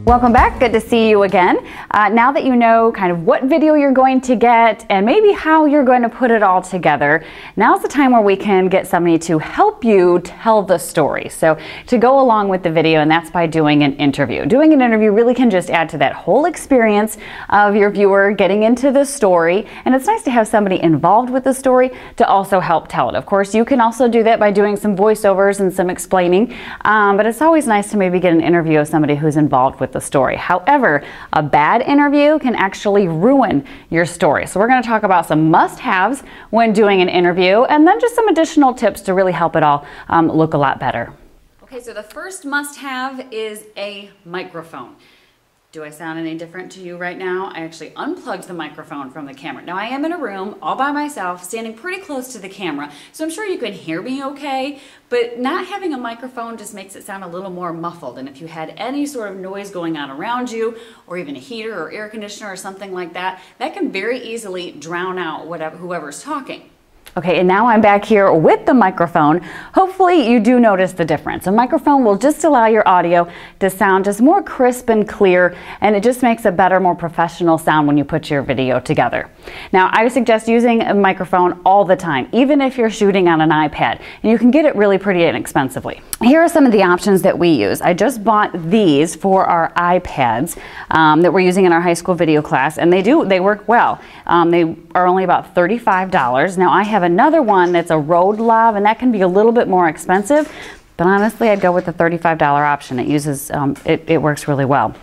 Welcome back, good to see you again. Now that you know kind of what video you're going to get and maybe how you're going to put it all together, now's the time where we can get somebody to help you tell the story. So to go along with the video, and that's by doing an interview. Doing an interview really can just add to that whole experience of your viewer getting into the story, and it's nice to have somebody involved with the story to also help tell it. Of course, you can also do that by doing some voiceovers and some explaining, but it's always nice to maybe get an interview of somebody who's involved with the story. However, a bad interview can actually ruin your story. So we're going to talk about some must-haves when doing an interview, and then just some additional tips to really help it all look a lot better. Okay, so the first must-have is a microphone. Do I sound any different to you right now? I actually unplugged the microphone from the camera. Now I am in a room all by myself, standing pretty close to the camera, so I'm sure you can hear me okay, but not having a microphone just makes it sound a little more muffled. And if you had any sort of noise going on around you, or even a heater or air conditioner or something like that, that can very easily drown out whoever's talking. Okay, and now I'm back here with the microphone. Hopefully you do notice the difference. A microphone will just allow your audio to sound just more crisp and clear, and it just makes a better, more professional sound when you put your video together. Now, I suggest using a microphone all the time, even if you're shooting on an iPad, and you can get it really pretty inexpensively. Here are some of the options that we use. I just bought these for our iPads that we're using in our high school video class, and they work well. They are only about $35. Now, I have another one that's a Rode Lav, and that can be a little bit more expensive, but honestly I'd go with the $35 option. It uses it works really well.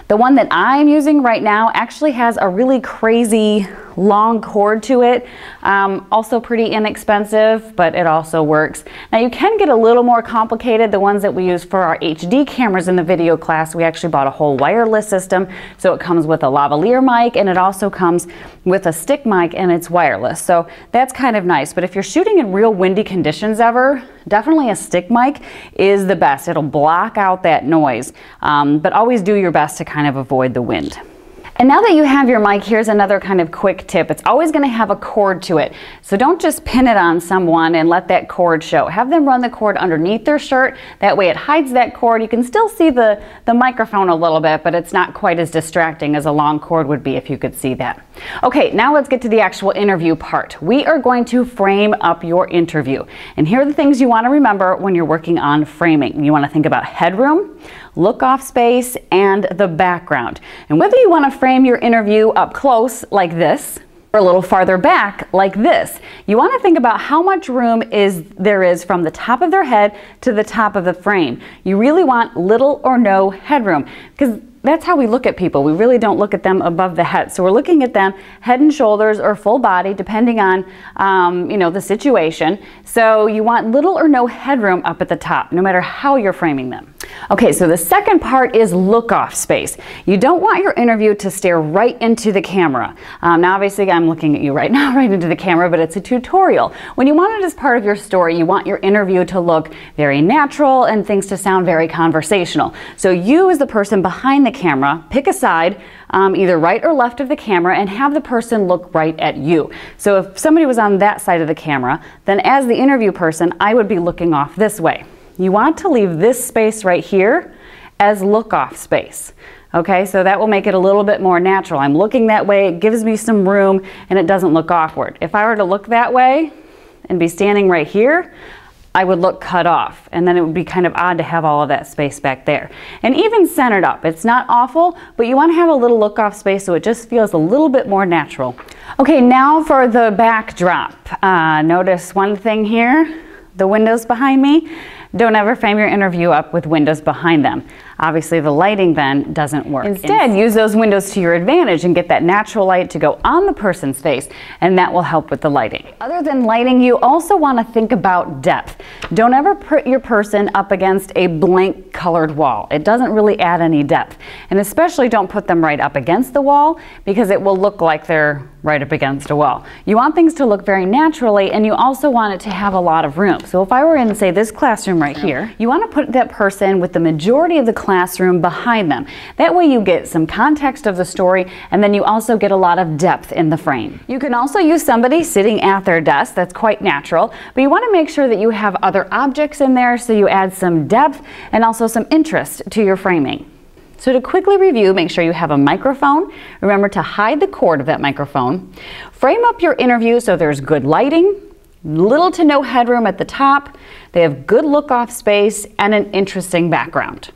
The one that I'm using right now actually has a really crazy long cord to it, also pretty inexpensive, but it also works. Now you can get a little more complicated. The ones that we use for our HD cameras in the video class, we actually bought a whole wireless system, so it comes with a lavalier mic, and it also comes with a stick mic, and it's wireless, so that's kind of nice. But if you're shooting in real windy conditions ever, definitely a stick mic is the best. It'll block out that noise, but always do your best to kind of avoid the wind. And now that you have your mic, here's another kind of quick tip. It's always going to have a cord to it. So don't just pin it on someone and let that cord show. Have them run the cord underneath their shirt. That way it hides that cord. You can still see the microphone a little bit, but it's not quite as distracting as a long cord would be if you could see that. Okay, now let's get to the actual interview part. We are going to frame up your interview. And here are the things you want to remember when you're working on framing. You want to think about headroom, look-off space, and the background. And whether you want to frame your interview up close like this, or a little farther back like this, you want to think about how much room there is from the top of their head to the top of the frame. You really want little or no headroom, because that's how we look at people. We really don't look at them above the head. So we're looking at them head and shoulders or full body, depending on the situation. So you want little or no headroom up at the top, no matter how you're framing them. Okay, so the second part is look-off space. You don't want your interview to stare right into the camera. Now obviously I'm looking at you right now, right into the camera, but it's a tutorial. When you want it as part of your story, you want your interview to look very natural and things to sound very conversational. So you, as the person behind the camera, pick a side, either right or left of the camera, and have the person look right at you. So if somebody was on that side of the camera, then as the interview person, I would be looking off this way. You want to leave this space right here as look-off space. Okay, so that will make it a little bit more natural. I'm looking that way, it gives me some room, and it doesn't look awkward. If I were to look that way and be standing right here, I would look cut off, and then it would be kind of odd to have all of that space back there. And even centered up, it's not awful, but you want to have a little look-off space so it just feels a little bit more natural. Okay, now for the backdrop. Notice one thing here, the windows behind me. Don't ever frame your interview up with windows behind them. Obviously the lighting then doesn't work. Instead, use those windows to your advantage and get that natural light to go on the person's face, and that will help with the lighting. Other than lighting, you also want to think about depth. Don't ever put your person up against a blank colored wall. It doesn't really add any depth. And especially don't put them right up against the wall, because it will look like they're right up against a wall. You want things to look very naturally, and you also want it to have a lot of room. So if I were in, say, this classroom right here, you want to put that person with the majority of the classroom behind them. That way you get some context of the story, and then you also get a lot of depth in the frame. You can also use somebody sitting at their desk. That's quite natural, but you want to make sure that you have other objects in there so you add some depth and also some interest to your framing. So to quickly review, make sure you have a microphone. Remember to hide the cord of that microphone. Frame up your interview so there's good lighting, little to no headroom at the top. They have good look-off space and an interesting background.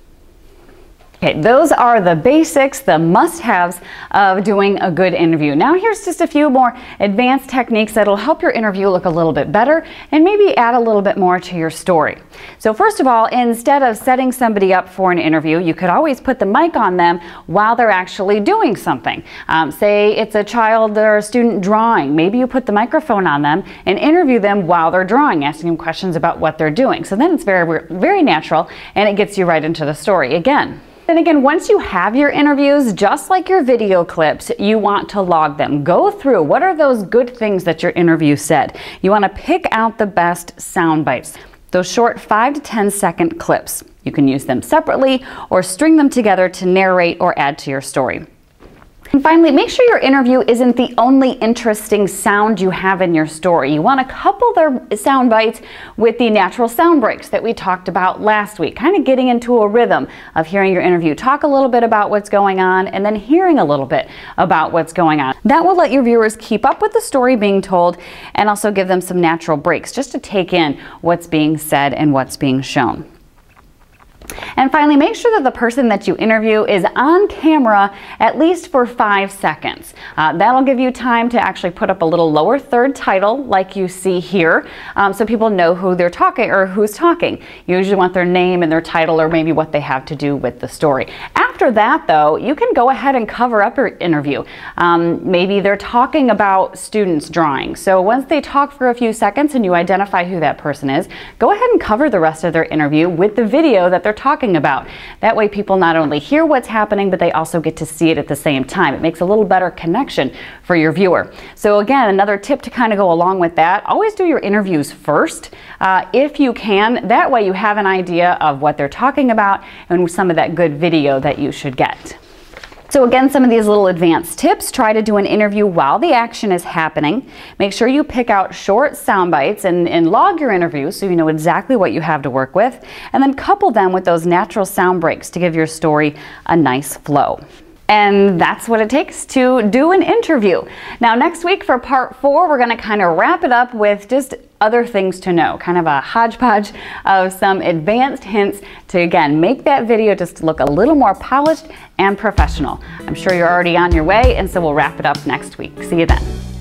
Okay, those are the basics, the must-haves of doing a good interview. Now here's just a few more advanced techniques that'll help your interview look a little bit better and maybe add a little bit more to your story. So first of all, instead of setting somebody up for an interview, you could always put the mic on them while they're actually doing something. Say it's a child or a student drawing. Maybe you put the microphone on them and interview them while they're drawing, asking them questions about what they're doing. So then it's very natural and it gets you right into the story again. Then again, once you have your interviews, just like your video clips, you want to log them. Go through, what are those good things that your interview said? You want to pick out the best sound bites. Those short 5 to 10 second clips. You can use them separately or string them together to narrate or add to your story. And finally, make sure your interview isn't the only interesting sound you have in your story. You want to couple their sound bites with the natural sound breaks that we talked about last week, kind of getting into a rhythm of hearing your interview. Talk a little bit about what's going on and then hearing a little bit about what's going on. That will let your viewers keep up with the story being told and also give them some natural breaks just to take in what's being said and what's being shown. And finally, make sure that the person that you interview is on camera at least for 5 seconds. That'll give you time to actually put up a little lower third title like you see here, so people know who they're talking or who's talking. You usually want their name and their title or maybe what they have to do with the story. After that though, you can go ahead and cover up your interview. Maybe they're talking about students drawing. So once they talk for a few seconds and you identify who that person is, go ahead and cover the rest of their interview with the video that they're talking about. That way people not only hear what's happening, but they also get to see it at the same time. It makes a little better connection for your viewer. So again, another tip to kind of go along with that, always do your interviews first if you can. That way you have an idea of what they're talking about and some of that good video that you should get. So again, some of these little advanced tips, try to do an interview while the action is happening. Make sure you pick out short sound bites and log your interview so you know exactly what you have to work with. And then couple them with those natural sound breaks to give your story a nice flow. And that's what it takes to do an interview. Now next week for part 4, we're going to kind of wrap it up with just other things to know, kind of a hodgepodge of some advanced hints to, again, make that video just look a little more polished and professional. I'm sure you're already on your way, and so we'll wrap it up next week. See you then.